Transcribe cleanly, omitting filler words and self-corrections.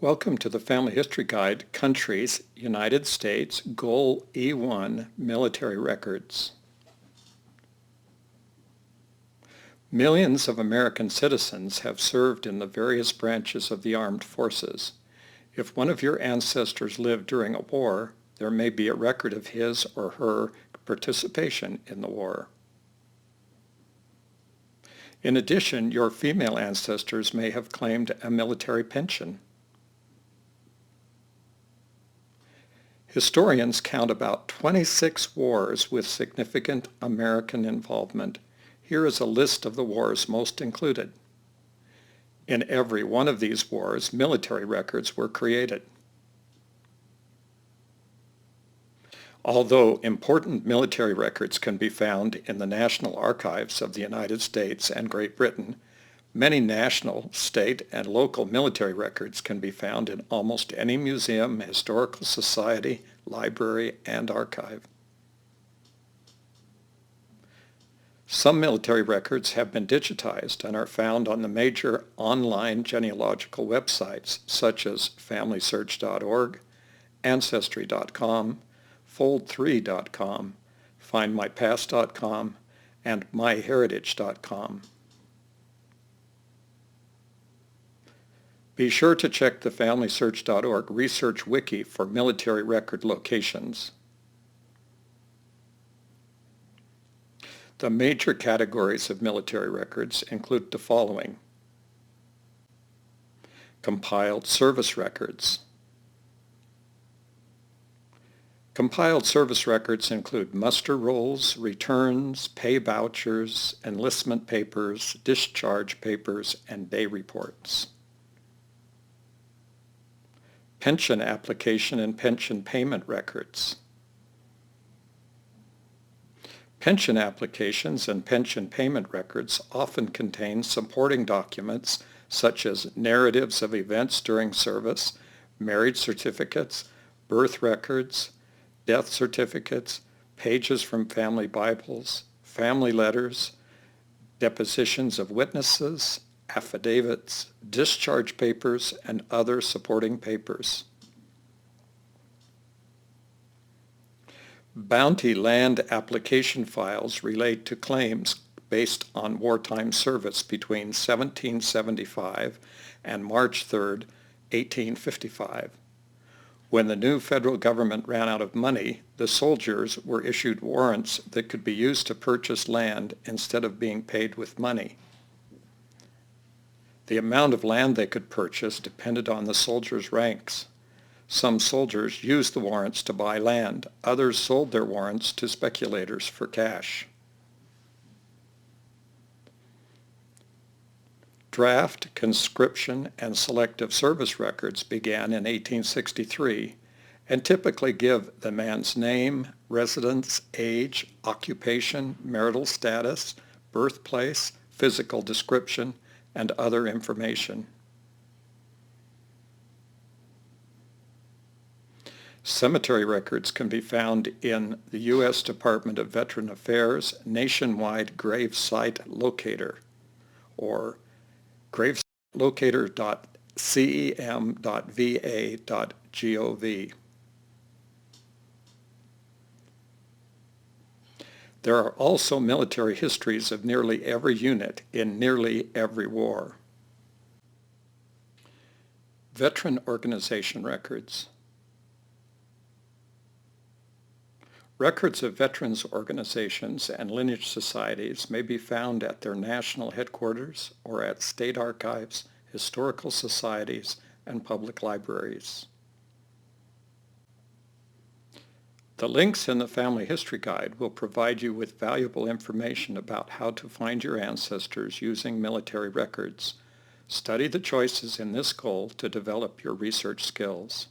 Welcome to the Family History Guide, Countries, United States, Goal E1, Military Records. Millions of American citizens have served in the various branches of the armed forces. If one of your ancestors lived during a war, there may be a record of his or her participation in the war. In addition, your female ancestors may have claimed a military pension. Historians count about 26 wars with significant American involvement. Here is a list of the wars most included. In every one of these wars, military records were created. Although important military records can be found in the National Archives of the United States and Great Britain, many national, state, and local military records can be found in almost any museum, historical society, library, and archive. Some military records have been digitized and are found on the major online genealogical websites such as FamilySearch.org, Ancestry.com, Fold3.com, FindMyPast.com, and MyHeritage.com. Be sure to check the FamilySearch.org Research Wiki for military record locations. The major categories of military records include the following: compiled service records. Compiled service records include muster rolls, returns, pay vouchers, enlistment papers, discharge papers, and day reports. Pension application and pension payment records. Pension applications and pension payment records often contain supporting documents such as narratives of events during service, marriage certificates, birth records, death certificates, pages from family Bibles, family letters, depositions of witnesses, affidavits, discharge papers, and other supporting papers. Bounty land application files relate to claims based on wartime service between 1775 and March 3, 1855. When the new federal government ran out of money, the soldiers were issued warrants that could be used to purchase land instead of being paid with money. The amount of land they could purchase depended on the soldiers' ranks. Some soldiers used the warrants to buy land. Others sold their warrants to speculators for cash. Draft, conscription, and selective service records began in 1863 and typically give the man's name, residence, age, occupation, marital status, birthplace, physical description, and other information. Cemetery records can be found in the U.S. Department of Veteran Affairs Nationwide Grave Site Locator, or gravesitelocator.cem.va.gov. There are also military histories of nearly every unit in nearly every war. Veteran organization records. Records of veterans organizations and lineage societies may be found at their national headquarters or at state archives, historical societies, and public libraries. The links in the Family History Guide will provide you with valuable information about how to find your ancestors using military records. Study the choices in this goal to develop your research skills.